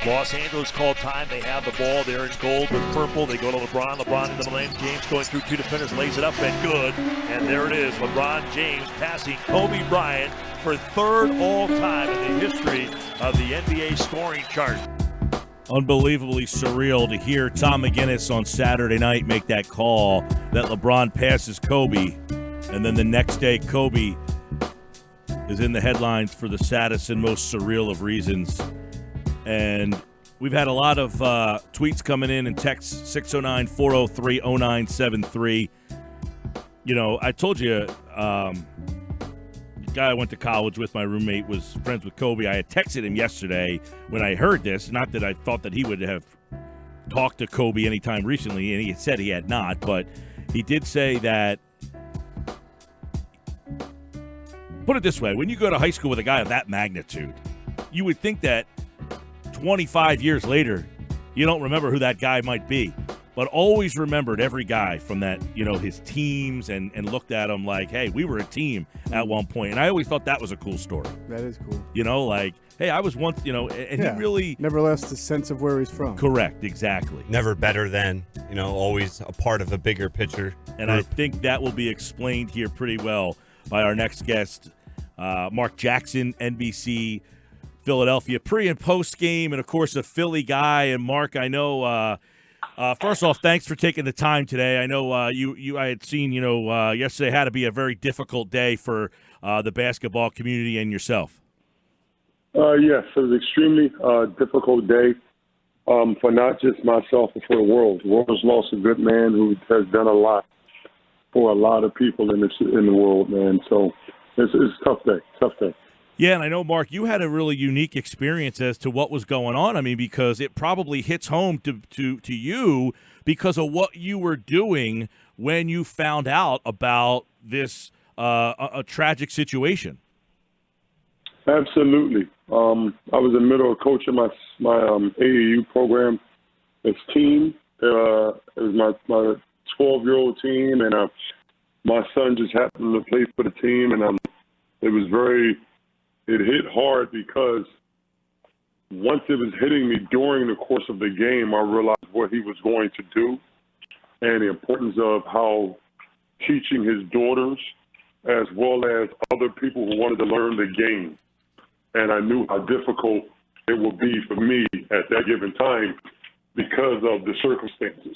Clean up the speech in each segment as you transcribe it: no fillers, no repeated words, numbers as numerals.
Los Angeles called time. They have the ball. They're in gold with purple. They go to LeBron. LeBron into the lane. James going through two defenders, lays it up and good. And there it is. LeBron James passing Kobe Bryant for third all-time in the history of the NBA scoring chart. Unbelievably surreal to hear Tom McGinnis on Saturday night make that call that LeBron passes Kobe. And then the next day, Kobe is in the headlines for the saddest and most surreal of reasons. And we've had a lot of tweets coming in and texts 609-403-0973. You know, I told you the guy I went to college with, my roommate, was friends with Kobe. I had texted him yesterday when I heard this. Not that I thought that he would have talked to Kobe anytime recently, and he had said he had not. But he did say that, put it this way, when you go to high school with a guy of that magnitude, you would think that 25 years later, you don't remember who that guy might be, but always remembered every guy from that, you know, his teams and looked at them like, hey, we were a team at one point. And I always thought that was a cool story. That is cool. You know, like, hey, I was once, you know, and he really never lost the sense of where he's from. Correct, exactly. Never better than, you know, always a part of a bigger picture. And I think that will be explained here pretty well by our next guest, Marc Jackson, NBC Philadelphia, pre- and post-game, and, of course, a Philly guy. And, Mark, I know, first off, thanks for taking the time today. I know I had seen, you know, yesterday had to be a very difficult day for the basketball community and yourself. Yes, it was an extremely difficult day for not just myself, but for the world. The world has lost a good man who has done a lot for a lot of people in the world, man. So it's a tough day, Yeah, and I know, Mark, you had a really unique experience as to what was going on. I mean, because it probably hits home to you because of what you were doing when you found out about this a tragic situation. Absolutely. I was in the middle of coaching my AAU program. It's team. It was my 12-year-old team, and my son just happened to play for the team, and it hit hard because once it was hitting me during the course of the game, I realized what he was going to do and the importance of how teaching his daughters as well as other people who wanted to learn the game. And I knew how difficult it would be for me at that given time because of the circumstances.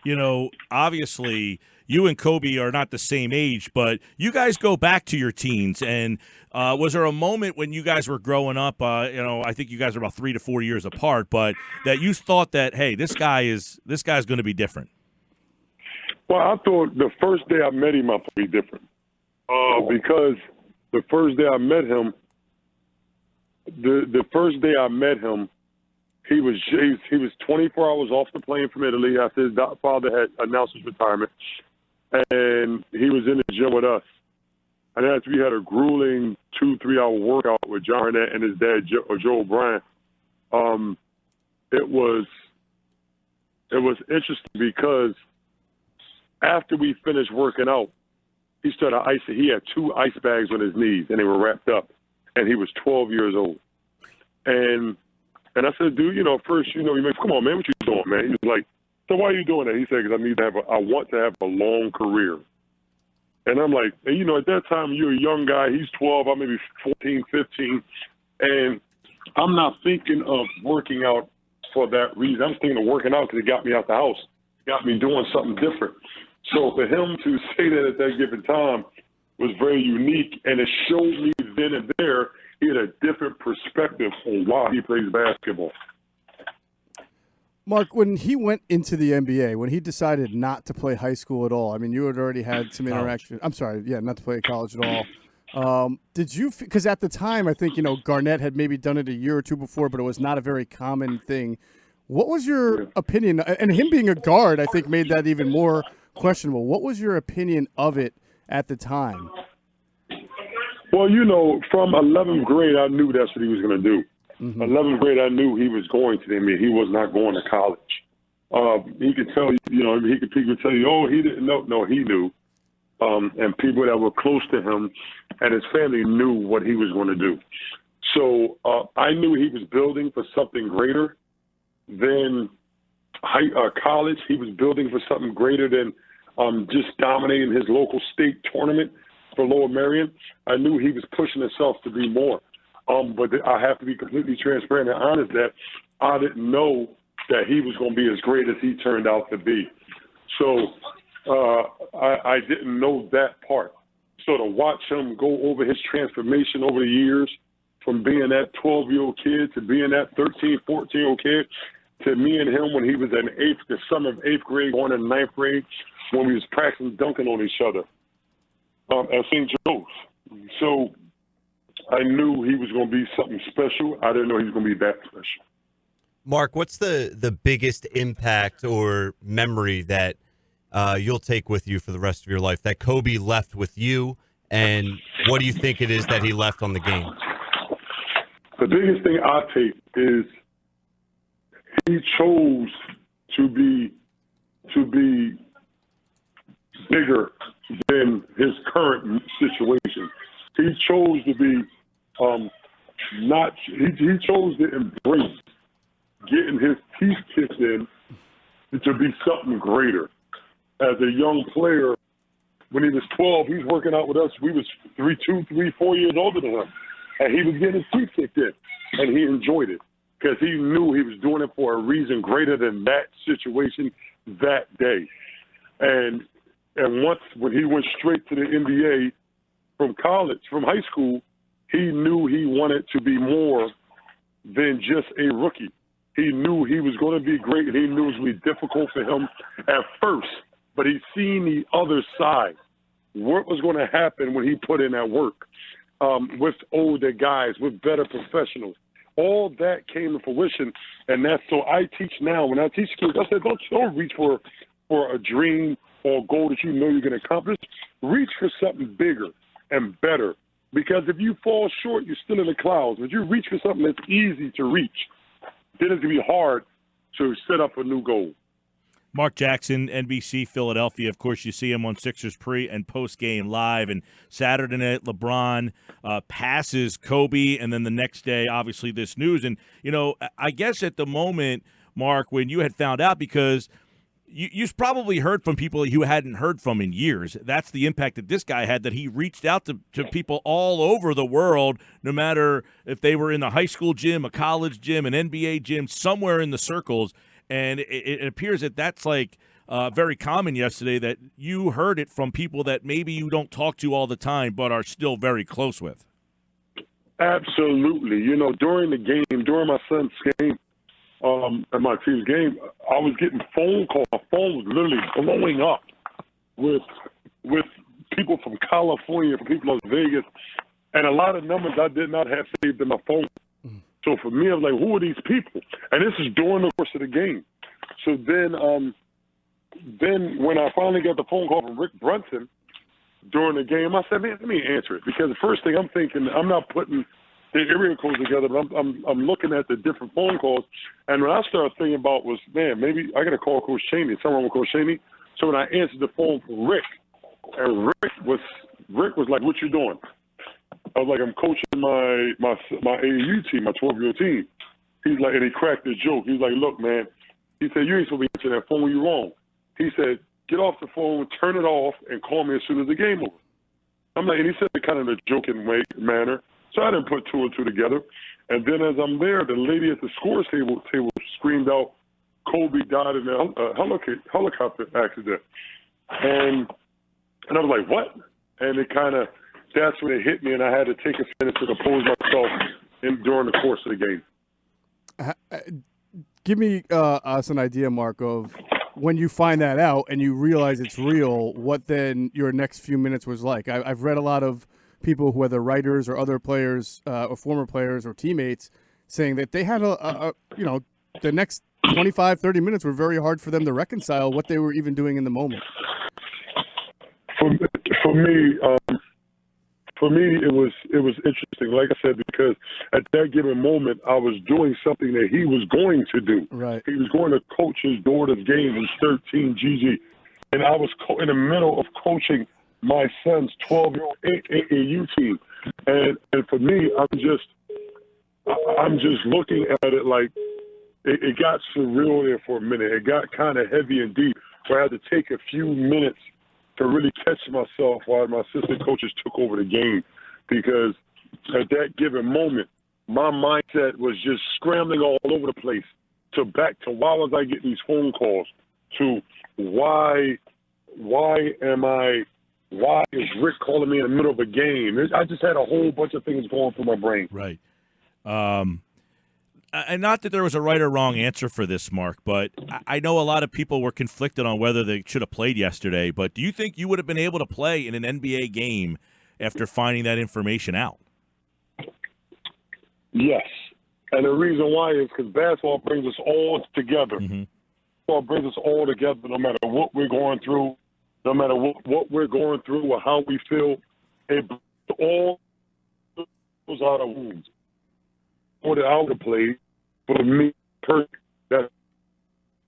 You know, obviously, you and Kobe are not the same age, but you guys go back to your teens. And was there a moment when you guys were growing up, you know, I think you guys are about 3 to 4 years apart, but that you thought that, hey, this guy's going to be different? Well, I thought the first day I met him, I would be different. Because the first day I met him, he was 24 hours off the plane from Italy after his father had announced his retirement, and he was in the gym with us. And after we had a grueling 2-3 hour workout with John Arnett and his dad, Joe O'Brien, it was interesting because after we finished working out, he started icing. He had 2 ice bags on his knees, and they were wrapped up, and he was 12 years old. And I said, dude, you know, first, you know, he come on, man, what you doing, man? He was like, so why are you doing that? He said, because I want to have a long career. And I'm like, and you know, at that time, you're a young guy. He's 12, I'm maybe 14, 15. And I'm not thinking of working out for that reason. I'm thinking of working out because it got me out the house. It got me doing something different. So for him to say that at that given time was very unique, and it showed me then and there he had a different perspective on why he plays basketball. Mark, when he went into the NBA, when he decided not to play high school at all, I mean, you had already had some interaction. I'm sorry, not to play at college at all. Did you – because at the time, I think, you know, Garnett had maybe done it a year or two before, but it was not a very common thing. What was your opinion? And him being a guard, I think, made that even more questionable. What was your opinion of it at the time? Well, you know, from 11th grade, I knew that's what he was going to do. 11th grade, I knew he was going to the NBA. He was not going to college. He could tell you, you know, he could tell you, oh, he didn't know. No, he knew. And people that were close to him and his family knew what he was going to do. So I knew he was building for something greater than college. He was building for something greater than just dominating his local state tournament for Lower Merion. I knew he was pushing himself to be more. But I have to be completely transparent and honest that I didn't know that he was going to be as great as he turned out to be. So I didn't know that part. So to watch him go over his transformation over the years, from being that 12-year-old kid to being that 13, 14-year-old kid, to me and him when he was in the summer of 8th grade, going in 9th grade, when we was practicing dunking on each other at St. Joe's. So I knew he was going to be something special. I didn't know he was going to be that special. Marc, what's the biggest impact or memory that you'll take with you for the rest of your life that Kobe left with you, and what do you think it is that he left on the game? The biggest thing I take is he chose to be bigger than his current situation. He chose to be he chose to embrace getting his teeth kicked in to be something greater. As a young player, when he was 12, he was working out with us. We was 4 years older than him. And he was getting his teeth kicked in. And he enjoyed it because he knew he was doing it for a reason greater than that situation that day. And when he went straight to the NBA from high school, he knew he wanted to be more than just a rookie. He knew he was going to be great, and he knew it was going to be difficult for him at first. But he seen the other side. What was going to happen when he put in that work with older guys, with better professionals. All that came to fruition, and that's so I teach now. When I teach kids, I said, don't reach for a dream or a goal that you know you're going to accomplish. Reach for something bigger and better. Because if you fall short, you're still in the clouds. But you reach for something that's easy to reach, then it's going to be hard to set up a new goal. Marc Jackson, NBC Philadelphia. Of course, you see him on Sixers pre- and post-game live. And Saturday night, LeBron passes Kobe, and then the next day, obviously, this news. And, I guess at the moment, Marc, when you had found out, because you've probably heard from people you hadn't heard from in years. That's the impact that this guy had, that he reached out to people all over the world, no matter if they were in the high school gym, a college gym, an NBA gym, somewhere in the circles. And it appears that that's very common yesterday, that you heard it from people that maybe you don't talk to all the time but are still very close with. Absolutely. During the game, during my son's game, and my team's game, I was getting phone calls. My phone was literally blowing up with people from California, from people from Las Vegas, and a lot of numbers I did not have saved in my phone. So for me, I was like, who are these people? And this is during the course of the game. So then when I finally got the phone call from Rick Brunson during the game, I said, man, let me answer it. Because the first thing I'm thinking, I'm not putting the area codes together, but I'm looking at the different phone calls. And what I started thinking about was, man, maybe I got to call Coach Chaney, someone with Coach Chaney. So when I answered the phone for Rick, and Rick was like, what you doing? I was like, I'm coaching my AAU team, my 12-year-old team. He's like, and he cracked a joke. He's like, look, man, he said, you ain't supposed to be answering that phone. You're wrong. He said, get off the phone, turn it off, and call me as soon as the game over. I'm like, and he said it kind of in a joking manner. So I didn't put two and two together. And then as I'm there, the lady at the scores table screamed out, Kobe died in a helicopter accident. And I was like, what? And it kind of, that's when it hit me, and I had to take a minute to compose myself during the course of the game. Give me us an idea, Marc, of when you find that out and you realize it's real, what then your next few minutes was like. I've read a lot of people, whether writers or other players or former players or teammates, saying that they had the next 25, 30 minutes were very hard for them to reconcile what they were even doing in the moment. For me, it was interesting, like I said, because at that given moment, I was doing something that he was going to do. Right. He was going to coach his daughter's game, his 13 GG, and I was in the middle of coaching my son's 12-year-old AAU team. And for me, I'm just looking at it like it got surreal there for a minute. It got kind of heavy and deep, where I had to take a few minutes to really catch myself while my assistant coaches took over the game, because at that given moment, my mindset was just scrambling all over the place back to why was I getting these phone calls, to why is Rick calling me in the middle of a game? I just had a whole bunch of things going through my brain. Right. And not that there was a right or wrong answer for this, Mark, but I know a lot of people were conflicted on whether they should have played yesterday. But do you think you would have been able to play in an NBA game after finding that information out? Yes. And the reason why is because basketball brings us all together. Mm-hmm. Basketball brings us all together no matter what we're going through, no matter what we're going through or how we feel. It all goes out of wounds. For the out of play, for me, that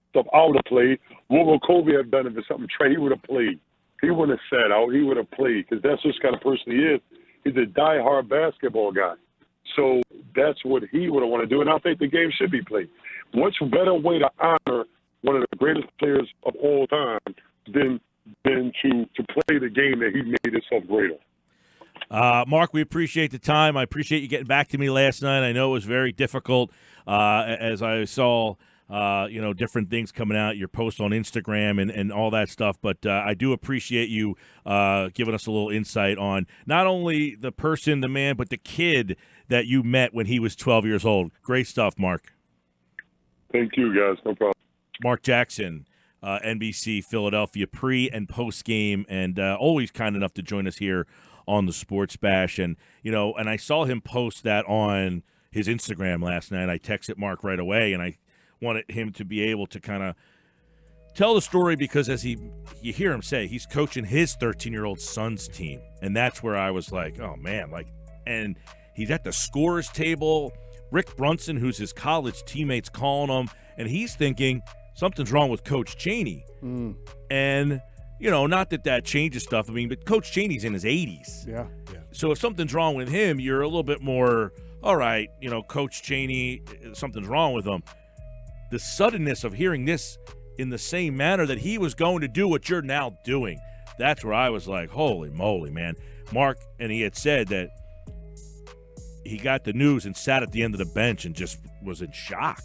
stuff out of play, what would Kobe have done if it's something Trey? He would have played. He wouldn't have sat out. He would have played, because that's just the kind of person he is. He's a diehard basketball guy. So that's what he would have wanted to do, and I think the game should be played. Much better way to honor one of the greatest players of all time than to play the game that he made himself greater. Mark, we appreciate the time. I appreciate you getting back to me last night. I know it was very difficult as I saw, different things coming out, your posts on Instagram and all that stuff. But I do appreciate you giving us a little insight on not only the person, the man, but the kid that you met when he was 12 years old. Great stuff, Mark. Thank you, guys. No problem. Marc Jackson, NBC Philadelphia pre- and post-game, and always kind enough to join us here on the Sports Bash. And, and I saw him post that on his Instagram last night. I texted Mark right away, and I wanted him to be able to kind of tell the story, because as you hear him say, he's coaching his 13-year-old son's team. And that's where I was like, oh, man. And he's at the scorer's table. Rick Brunson, who's his college teammate's calling him, and he's thinking something's wrong with Coach Chaney. And not that changes stuff. I mean, but Coach Chaney's in his 80s. Yeah. So if something's wrong with him, you're a little bit more, all right, Coach Chaney, something's wrong with him. The suddenness of hearing this in the same manner that he was going to do what you're now doing, that's where I was like, holy moly, man. Mark, and he had said that he got the news and sat at the end of the bench and just was in shock.